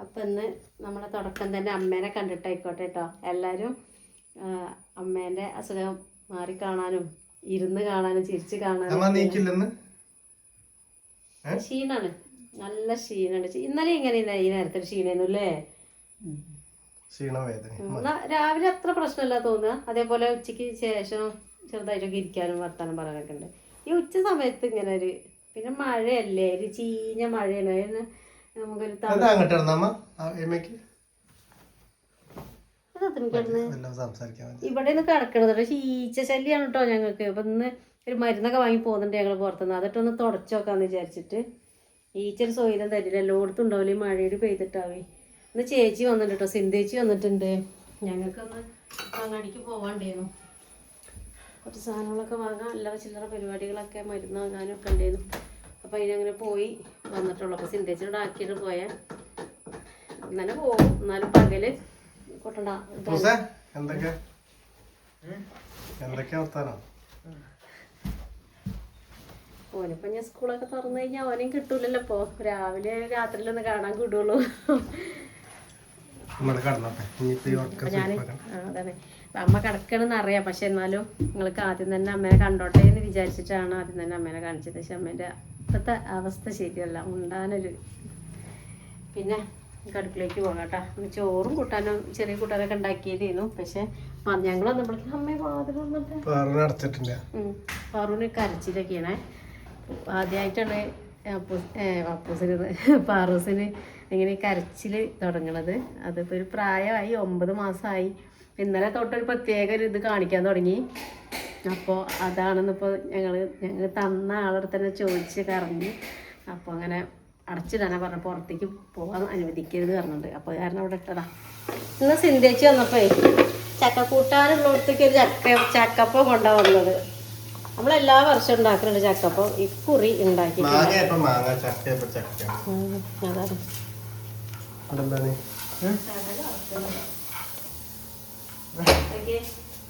അപ്പം ഇന്ന് നമ്മളെ തുടക്കം തന്നെ അമ്മേനെ കണ്ടിട്ടായിക്കോട്ടെ കേട്ടോ. എല്ലാവരും അമ്മേൻ്റെ അസുഖം മാറി കാണാനും ഇരുന്ന് കാണാനും ചിരിച്ച് കാണാനും. ക്ഷീണാണ്, നല്ല ക്ഷീണുണ്ട്. ഇന്നലെ ഇങ്ങനെ ഈ നേരത്തെ ക്ഷീണായിരുന്നു അല്ലേ? രാവിലെ അത്ര പ്രശ്നമില്ല തോന്നുക. അതേപോലെ ഉച്ചയ്ക്ക് ശേഷം ചെറുതായിട്ടൊക്കെ ഇരിക്കാനും വർത്താനം പറയാനൊക്കെ ഉണ്ട്. ഈ ഉച്ച സമയത്ത് ഇങ്ങനെ ഒരു പിന്നെ മഴയല്ലേ, ഒരു ചീഞ്ഞ മഴയാണ്. അതിന് നമുക്കൊരു ഇവിടെ നിന്ന് കിടക്കണത് പക്ഷെ ഈച്ച ശല്യാണ് കേട്ടോ ഞങ്ങൾക്ക്. അപ്പൊ ഇന്ന് ഒരു മരുന്നൊക്കെ വാങ്ങി പോകുന്നുണ്ട് ഞങ്ങൾ പുറത്തുനിന്ന്. അതിട്ടൊന്ന് തുടച്ചു നോക്കാന്ന് വിചാരിച്ചിട്ട്. ഈച്ചൊരു സ്വൈരം തരില്ല, എല്ലായിടത്തും ഉണ്ടാവില്ല ഈ മഴയുടെ പെയ്തിട്ടാവേ. ഇന്ന് ചേച്ചി വന്നിട്ടുണ്ട് കേട്ടോ, സിന്ധേച്ചി വന്നിട്ടുണ്ട്. ഞങ്ങൾക്കൊന്ന് അങ്ങാടിക്ക് പോവാണ്ടായിരുന്നു, കുറച്ച് സാധനങ്ങളൊക്കെ വാങ്ങാൻ, അല്ലറ ചില്ലറ പരിപാടികളൊക്കെ മരുന്ന് വാങ്ങാനും ഒക്കെ ഉണ്ടായിരുന്നു. അപ്പം അതിനങ്ങനെ പോയി വന്നിട്ടുള്ളൂ. അപ്പോൾ സിന്ധേച്ചിനോട് ആക്കിയിട്ട് പോയാൽ ഇന്നലെ പോകും, എന്നാലും പകല് കൊട്ടണ്ട. ഓനിപ്പം ഞാൻ സ്കൂളൊക്കെ തുറന്നു കഴിഞ്ഞാൽ ഓനെയും കിട്ടൂലല്ലോ. ഇപ്പോൾ രാവിലെ രാത്രിയിലൊന്ന് കാണാൻ കിട്ടുള്ളൂ. അതാണ് അമ്മ കിടക്കണമെന്ന് അറിയാം. പക്ഷെ എന്നാലും നിങ്ങൾക്ക് ആദ്യം തന്നെ അമ്മേനെ കണ്ടോട്ടെ എന്ന് വിചാരിച്ചിട്ടാണ് ആദ്യം തന്നെ അമ്മേനെ കാണിച്ചത്. പക്ഷെ അമ്മേൻ്റെ ഇപ്പോഴത്തെ അവസ്ഥ ശരിയല്ല, ഉണ്ടാകാനൊരു. പിന്നെ അടുക്കളയ്ക്ക് പോകാം കേട്ടോ. ചോറും കൂട്ടാനും ചെറിയ കൂട്ടാനൊക്കെ ഉണ്ടാക്കിയതായിരുന്നു. പക്ഷെ ഞങ്ങൾ വന്നപ്പോഴേക്കും അമ്മയെ വാതിൽ പാറൂന് കരച്ചിലൊക്കെയാണേ. ആദ്യമായിട്ടാണ് പാറൂസിന് ഇങ്ങനെ കരച്ചിൽ തുടങ്ങണത്. അതിപ്പോൾ ഒരു പ്രായമായി, 9 മാസമായി. ഇന്നലെ തൊട്ടൊരു പ്രത്യേക ഒരു ഇത് കാണിക്കാൻ തുടങ്ങി. അപ്പോൾ അതാണെന്നിപ്പോൾ ഞങ്ങൾ തന്ന ആളോട് തന്നെ ചോദിച്ച് കറങ്ങി. അപ്പോൾ അങ്ങനെ അടച്ചിടാനാണ് പറഞ്ഞത്, പുറത്തേക്ക് പോകാൻ അനുവദിക്കരുത് പറഞ്ഞിട്ടുണ്ട്. അപ്പോൾ കാരണം അവിടെ ഇട്ടതാ. ഇന്ന് സിന്ധേച്ചി വന്നപ്പോൾ ചക്കക്കൂട്ടാനുള്ളിടത്തേക്ക് ഒരു ചക്കപ്പം കൊണ്ടാണ് വന്നത്. നമ്മളെല്ലാ വർഷവും ഉണ്ടാക്കുന്നുണ്ട് ചക്കപ്പം. ഇക്കുറി ഉണ്ടാക്കി. അതാണ്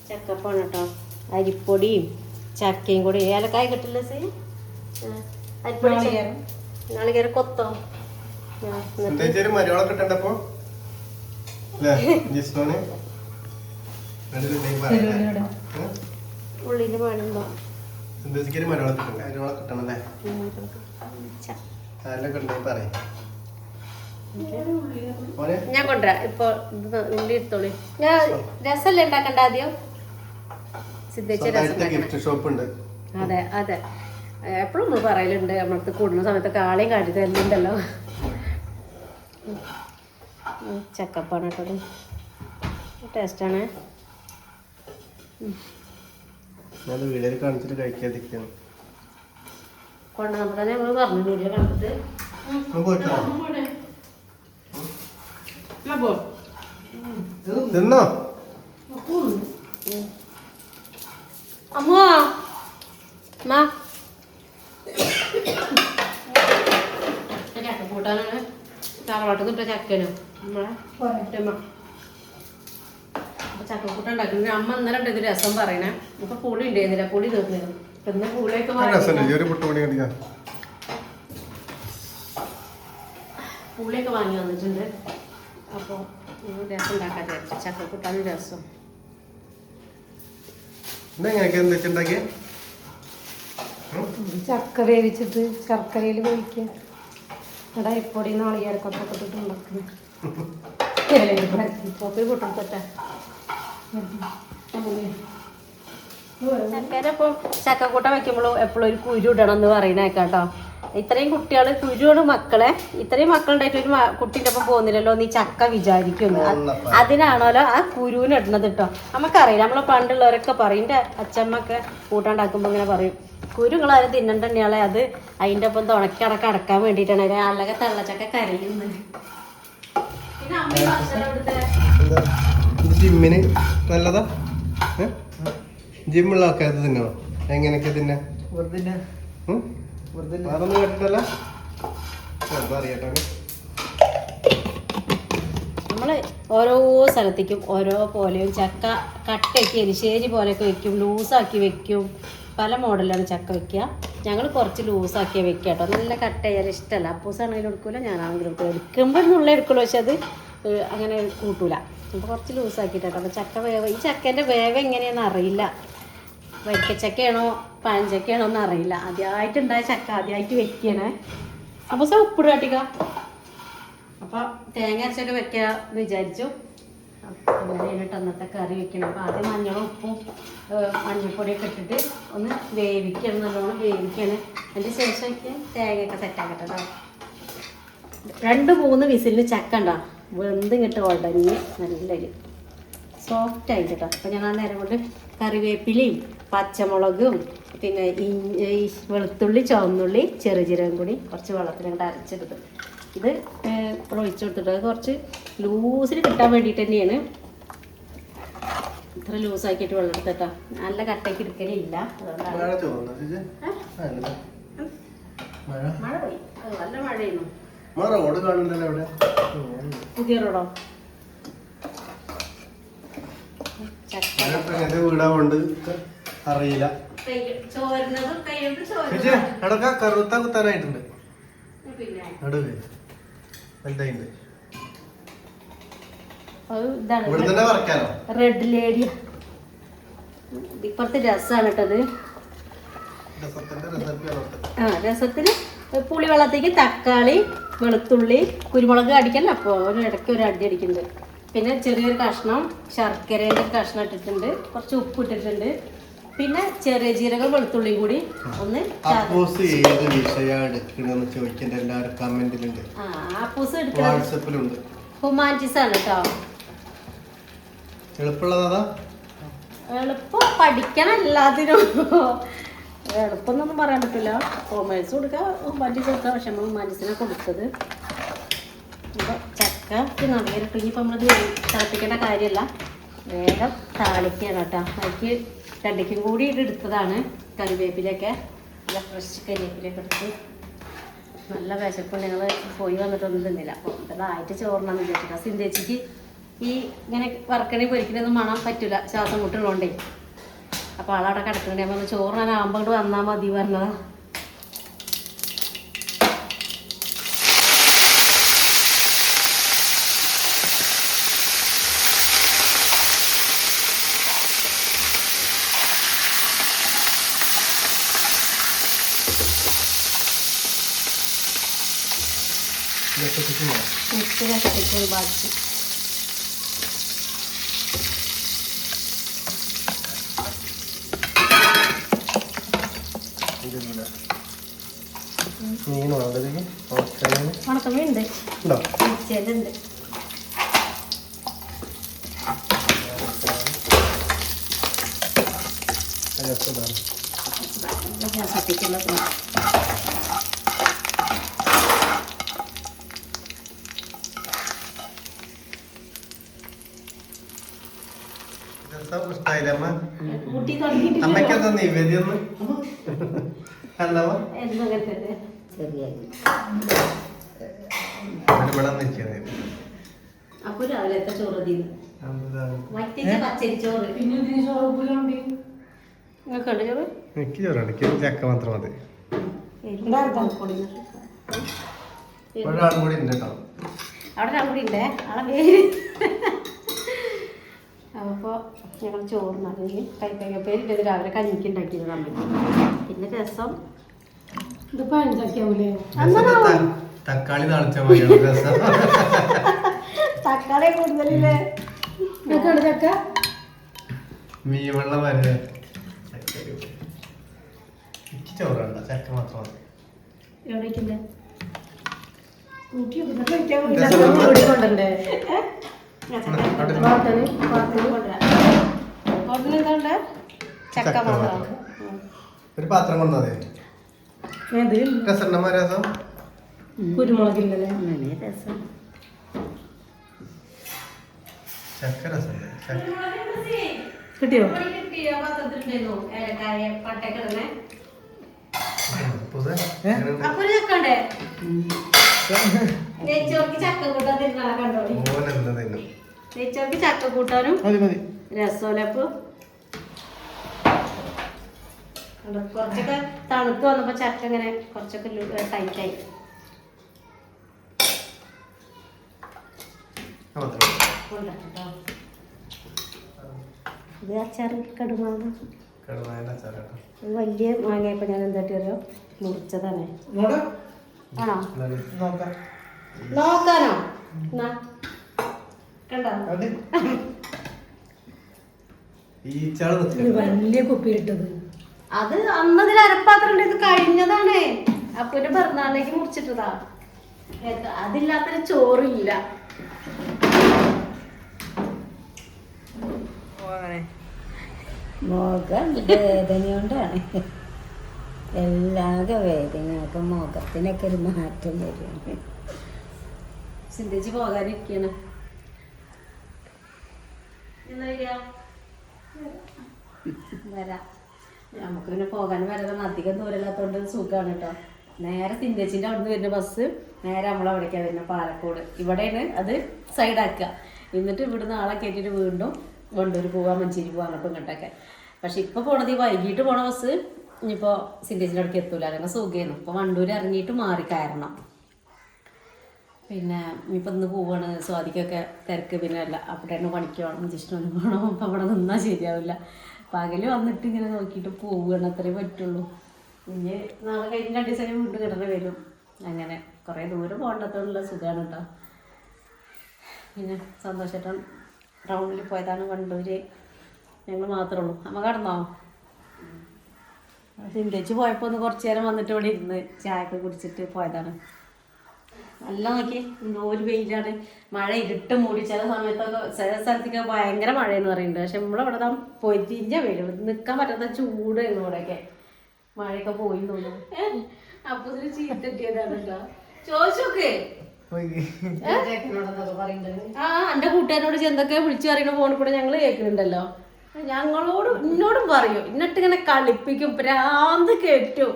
ചക്കപ്പാണ് കേട്ടോ. അരിപ്പൊടിയും ചക്കയും കൂടി ഏലക്കായ കിട്ടില്ല സി. അരിപ്പൊടി നാളികേരം കൊത്തോ ഉള്ളിന്റെ പാടുണ്ടോ? ഞാൻ കൊണ്ടുവരാം. ഇപ്പൊ ഉള്ളി എടുത്തോളി. ഞാൻ രസമല്ലേ ഉണ്ടാക്കണ്ട ആദ്യം? സിദ്ധേച്ചി രസം. അതെ അതെ, എപ്പോഴും നമ്മൾ പറയലുണ്ട്, നമ്മളടുത്ത് കൂടുന്ന സമയത്തൊക്കെ ആളെയും കാട്ടി തരുന്നുണ്ടല്ലോ. ചക്കപ്പാണ് കേട്ടോ, ടേസ്റ്റാണ്. കൊണ്ടുവന്നപ്പോ തന്നെ നമ്മൾ പറഞ്ഞു വീഡിയോ കണ്ടിട്ട്. അമ്മോ ചക്ക കൂട്ടാനാണ്. തറവാട്ടിൽ നിന്നിട്ട ചക്കനും നമ്മളെ ഒരറ്റമ്മ. അപ്പൊ ചക്കക്കൂട്ട ഉണ്ടാക്കുന്നത് അമ്മ ഇന്നലെ ഉണ്ട് ഇത് രസം പറയണേ. ഇപ്പൊ പുളി ഉണ്ടായിരുന്നില്ല, പുളി തീർന്നിരുന്നു. പിന്നെ പുളിയൊക്കെ പുളിയൊക്കെ വാങ്ങി വന്നിട്ടുണ്ട്. അപ്പോൾ രസം ഉണ്ടാക്കാൻ വിചാരിച്ചു, ചക്കക്കൂട്ടാനും രസം. ചക്ക വേവിച്ചിട്ട് ശർക്കരയിൽ വേവിക്കുക. ഇവിടെ ഇപ്പൊടി നാളികേരക്കൊക്കെ ഇട്ടിട്ട് ഉണ്ടാക്കുന്നത്. പൊട്ടത്തെ ചക്കര ഇപ്പം ചക്കക്കൂട്ട വയ്ക്കുമ്പോൾ എപ്പോഴും ഒരു കുരു ഇടണം എന്ന് പറയുന്നേക്കാട്ടോ. ഇത്രയും കുട്ടികൾ കുരുവാണ് മക്കളെ. ഇത്രയും മക്കളുണ്ടായിട്ട് ഒരു കുട്ടീൻ്റെ ഒപ്പം പോകുന്നില്ലല്ലോ നീ ചക്ക വിചാരിക്കുന്നു. അതിനാണല്ലോ ആ കുരുവിന് ഇടുന്നത് കേട്ടോ. നമുക്കറിയില്ല, നമ്മളെ പണ്ടുള്ളവരൊക്കെ പറയും. എൻ്റെ അച്ഛമ്മൊക്കെ കൂട്ടാണ്ടാക്കുമ്പോൾ ഇങ്ങനെ പറയും, കുരുങ്ങളാരും തിന്നണ്ടയാളെ, അത് അതിൻ്റെ ഒപ്പം തുണക്കടക്കം അടക്കാൻ വേണ്ടിയിട്ടാണ്. ആളൊക്കെ തള്ളച്ചക്ക കരയുന്നത്. പിന്നെ ജിമ്മിന് നല്ലതാ. ജിമ്മുള്ള ആൾക്കാർക്ക് തിന്നോ? എങ്ങനെയൊക്കെ തിന്നെ അതൊന്നും കേട്ടിട്ടല്ല, അറിയട്ടോ. നമ്മൾ ഓരോ സ്ഥലത്തേക്കും ഓരോ പോലെയും ചക്ക കട്ടയ്ക്ക് എരിശ്ശേരി പോലെയൊക്കെ വെക്കും, ലൂസാക്കി വെക്കും. പല മോഡലാണ് ചക്ക വെക്കുക. ഞങ്ങൾ കുറച്ച് ലൂസാക്കിയാൽ വെക്കുക കേട്ടോ. നല്ല കട്ട് ചെയ്യാൻ ഇഷ്ടമല്ല. അപ്പൂസാണെങ്കിലും എടുക്കില്ല, ഞാനാണെങ്കിലും എടുക്കുമ്പോൾ നുള്ള എടുക്കുള്ളൂ. പക്ഷെ അത് അങ്ങനെ കൂട്ടൂല. അപ്പോൾ കുറച്ച് ലൂസാക്കിയിട്ടോ. അപ്പോൾ ചക്ക വേവ്, ഈ ചക്കേൻ്റെ വേവ് എങ്ങനെയാണെന്ന് അറിയില്ല. വരിക്കച്ചക്കയാണോ പഴഞ്ചക്കയാണോ എന്ന് അറിയില്ല. ആദ്യമായിട്ടുണ്ടായ ചക്ക ആദ്യമായിട്ട് വെക്കണേ. അപ്പോൾ ഉപ്പിട് കാട്ടിക്ക. അപ്പോൾ തേങ്ങ അരച്ചൊക്കെ വെക്കുക എന്ന് വിചാരിച്ചു. അങ്ങനെയാണ് അന്നത്തെ കറി വെക്കണം. അപ്പോൾ ആദ്യം മഞ്ഞളും ഉപ്പും മഞ്ഞൾപ്പൊടിയൊക്കെ ഇട്ടിട്ട് ഒന്ന് വേവിക്കണം, നല്ലോണം വേവിക്കണം. അതിൻ്റെ ശേഷം തേങ്ങയൊക്കെ സെറ്റാക്കട്ടെ കേട്ടോ. 2-3 വിസിലിന് ചക്ക ഉണ്ടോ വെന്ത് ഇങ്ങോട്ട് ഉടഞ്ഞ് നല്ലൊരു സോഫ്റ്റ് ആയിട്ട് കേട്ടോ. അപ്പോൾ ഞാൻ ആ നേരം കൊണ്ട് കറിവേപ്പിലയും പച്ചമുളകും പിന്നെ ഈ വെളുത്തുള്ളി ചുവന്നുള്ളി ചെറുജീരകം കൂടി കുറച്ച് വെള്ളത്തിൽ അങ്ങോട്ട് അരച്ചെടുത്ത് ഇത് ഒഴിച്ചു കൊടുത്തിട്ട് അത് കുറച്ച് ലൂസിൽ കിട്ടാൻ വേണ്ടിയിട്ട് തന്നെയാണ് ഇത്ര ലൂസാക്കിയിട്ട് വെള്ളം എടുത്തിട്ടാ. നല്ല കട്ടയ്ക്ക് എടുക്കലില്ല, അതുകൊണ്ടാണ്. മഴ പോയി, അത് നല്ല മഴയായിരുന്നു. പുതിയ റോഡോ അറിയില്ല. കറുത്ത കുത്താനായിട്ടുണ്ട്. റെഡ് ലേഡി ഇപ്പുറത്തെ രസമാണ് കേട്ടത്. രസത്തിന് പുളിവെള്ളത്തേക്ക് തക്കാളി വെളുത്തുള്ളി കുരുമുളക് അടിക്കല്ല. അപ്പോൾ ഇടയ്ക്ക് ഒരു അടി അടിക്കുന്നുണ്ട്. പിന്നെ ചെറിയൊരു കഷ്ണം ശർക്കരേൻ്റെ കഷ്ണം ഇട്ടിട്ടുണ്ട്, കുറച്ച് ഉപ്പ് ഇട്ടിട്ടുണ്ട്, പിന്നെ ചെറിയ ജീരകം വെളുത്തുള്ളിയും കൂടി ഒന്ന് ഹ്യൂമാനിറ്റീസ് ആണ് കേട്ടോ. എളുപ്പം പഠിക്കണം എല്ലാത്തിനും. എളുപ്പമൊന്നും പറയാൻ പറ്റില്ല. കോമേഴ്സ് കൊടുക്കുക, ഹ്യൂമാനിറ്റീസ് കൊടുക്കുക. പക്ഷെ നമ്മൾ ഹ്യൂമാനിറ്റീസിനെ കൊടുത്തത്. അപ്പോൾ ചക്ക നന്നായിട്ട് ഇനിയിപ്പോൾ നമ്മളത് തിളപ്പിക്കേണ്ട കാര്യമല്ല, വേഗം താളിക്കുകയാണ് കേട്ടോ. അതിലേക്ക് രണ്ടിക്കും കൂടി എടുത്തതാണ് കറിവേപ്പിലൊക്കെ. നല്ല ഫ്രഷ് കരിവേപ്പിലൊക്കെ എടുത്ത് നല്ല വിശപ്പുണ്ട്. ഞങ്ങൾ പോയി വന്നിട്ടൊന്നും തിന്നില്ല. അപ്പോൾ ഇതായിട്ട് ചോറിനാന്ന് വിചാരിച്ചിട്ട് സിന്തേച്ചിക്ക് ഈ ഇങ്ങനെ വറക്കണേ പൊരിക്കണൊന്നും മണം പറ്റില്ല, ശ്വാസം മുട്ടുള്ളതുകൊണ്ടേ. അപ്പോൾ ആളവിടെ കിടക്കണ്ടേ. അപ്പോൾ ചോറിനാകുമ്പോൾ ഇങ്ങോട്ട് വന്നാൽ മതി പറഞ്ഞതാ. ബാക്കി ഉണക്കമീനുണ്ട്, ചെല്ലുണ്ട്. അമ്മക്കെന്താ നിവേദ്യം? അപ്പൊ രാവിലത്തെ ചോറ് പച്ചരി ചോറ്. നിങ്ങൾക്കുണ്ട് ചോറ്? എനിക്ക് ചോറാണ്, ചക്ക മാത്രം മതി. ഒരാളും കൂടി ഉണ്ട് കേട്ടോ. അവിടെ ഒരാളും കൂടി ഉണ്ടേ, ആളെ പേര്. അപ്പോൾ ഞങ്ങൾ ചോറിനാണെങ്കിൽ കൈപ്പേരി ഇത് രാവിലെ കഞ്ഞിക്ക് ഉണ്ടാക്കിയത് നമ്മൾ. പിന്നെ രസം ഇത് പഴഞ്ചാക്കിയാവൂലേ? തക്കാളി താളിച്ച തക്കാളി കൂടുതലല്ലേ ചക്ക മീൻ വെള്ളം വരെ ചോറുണ്ട. ചക്ക മാത്രം മതി. എവിടേക്കില്ലേ ചക്ക മാത്രം ഒരു പാത്രം കൊണ്ടതേ രസം. രസം കുരുമുളകില്ലല്ലേ? രസം ചക്ക രസം കിട്ടിയോ? ചക്ക കൂട്ടാനും രസോലപ്പ് കുറച്ചൊക്കെ തണുത്ത് വന്നപ്പോൾ ചക്ക ഇങ്ങനെ കുറച്ചൊക്കെ ടൈറ്റായി. ഇത് അച്ചാർ കടുമാങ്ങ വലിയ മാങ്ങയപ്പോൾ ഞാൻ എന്താ അറിയോ മുറിച്ചതാണ്. ആണോ നോക്കാനോ? കണ്ടോ വലിയ കുപ്പിയിട്ടത് അത് അന്നതിൽ അരപ്പാത്രം ഉണ്ട്. ഇത് കഴിഞ്ഞതാണേ. അപ്പൂന്റെ പിറന്നാളിലേക്ക് മുറിച്ചിട്ടതാ. അതില്ലാത്തൊരു ചോറില്ല. മുഖം വേദന കൊണ്ടാണ്. എല്ലാക വേദനയൊക്കെ മുഖത്തിനൊക്കെ ഒരു മാറ്റം വരും. ചിന്തിച്ച് പോകാനിരിക്കാണ്. വരാം. നമുക്ക് പിന്നെ പോകാൻ വരാൻ അധികം ദൂരമില്ലാത്തതുകൊണ്ട് സുഖമാണ് കേട്ടോ. നേരെ സിന്തേച്ചിൻ്റെ അവിടെ നിന്ന് വരുന്ന ബസ് നേരെ നമ്മളവിടേക്കാണ് വരുന്നത്, പാലക്കോട്. ഇവിടെയാണ് അത് സൈഡാക്കുക. എന്നിട്ട് ഇവിടുന്ന് ആളെ കയറ്റിയിട്ട് വീണ്ടും വണ്ടൂർ പോവാൻ, മഞ്ചേരി പോവാൻ, അങ്ങോട്ടും ഇങ്ങോട്ടൊക്കെ. പക്ഷെ ഇപ്പോൾ പോണത് ഈ വൈകിട്ട് പോണ ബസ് ഇനിയിപ്പോൾ സിന്തേച്ചിൻ്റെ അവിടേക്ക് എത്തൂല. അല്ലെങ്കിൽ സുഖമായിരുന്നു. ഇപ്പോൾ വണ്ടൂർ ഇറങ്ങിയിട്ട് മാറി കയറണം. പിന്നെ ഇനിയിപ്പോൾ ഇന്ന് പോവാണ്. സ്വാതിക്കൊക്കെ തിരക്ക് പിന്നെ അല്ല, അപ്പോഴാണ് പണിക്ക് പോകണം, ജിഷ്ണുവിന് പോകണം. അപ്പം അവിടെ നിന്നാൽ ശരിയാവില്ല. പകൽ വന്നിട്ട് ഇങ്ങനെ നോക്കിയിട്ട് പോവുകയാണ്, അത്രേ പറ്റുള്ളൂ. ഇനി നാളെ കഴിഞ്ഞ് 2 ദിവസം വീണ്ടും കിടന്ന് വരും. അങ്ങനെ കുറേ ദൂരം പോകേണ്ടതുള്ള സുഖമാണ് കേട്ടോ. പിന്നെ സന്തോഷേട്ടൻ ടൗണിൽ പോയതാണ്, വണ്ടൂർ. ഞങ്ങൾ മാത്രമേ ഉള്ളൂ. അമ്മ കടന്നോ? സിന്തേച്ച് പോയപ്പോൾ ഒന്ന് കുറച്ച് നേരം വന്നിട്ട് ഇവിടെ ഇരുന്ന് ചായയൊക്കെ കുടിച്ചിട്ട് പോയതാണ്. നല്ല നോക്കി എന്തോ ഒരു വെയിലാണ്. മഴ ഇരുട്ട് മൂടി. ചില സമയത്തൊക്കെ ചില സ്ഥലത്തൊക്കെ ഭയങ്കര മഴയെന്ന് പറയുന്നുണ്ട്. പക്ഷെ നമ്മളിവിടെ പോയി തിരിഞ്ഞ വെയിൽ, നിൽക്കാൻ പറ്റാത്ത ചൂടായിരുന്നു ഇവിടെയൊക്കെ. മഴയൊക്കെ പോയി തോന്നുന്നു. അപ്പൊ ഇതിന് ചീത്തിട്ടിയതാണ് കേട്ടോ. ചോദിച്ചോക്കെ എന്റെ കൂട്ടുകാരോട് എന്തൊക്കെ വിളിച്ചു പറയുന്ന ഫോണിൽ കൂടെ ഞങ്ങൾ കേൾക്കുന്നുണ്ടല്ലോ. എന്നോടും പറയും, എന്നിട്ട് ഇങ്ങനെ കളിപ്പിക്കും, പ്രാന്ത് കേട്ടും.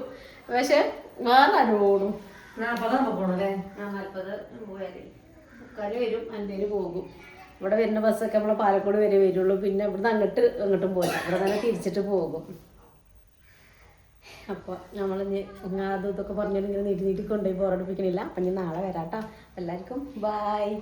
പക്ഷെ വേറെ ആരോടും 40 പോണല്ലേ? 40 പോയാലേ 40 വരും, 50 പോകും. ഇവിടെ വരുന്ന ബസ്സൊക്കെ നമ്മളെ പാലക്കോട് വരെ വരുള്ളൂ. പിന്നെ ഇവിടുന്ന് അങ്ങോട്ടും പോയി ഇവിടെ തന്നെ തിരിച്ചിട്ട് പോകും. അപ്പോൾ നമ്മളിഞ്ഞ് അതും ഇതൊക്കെ പറഞ്ഞിട്ട് ഇങ്ങനെ നീട്ടി കൊണ്ടുപോയി ബോറടിപ്പിക്കണില്ല. അപ്പം ഇനി നാളെ വരാം കേട്ടോ. എല്ലാവർക്കും ബായ്.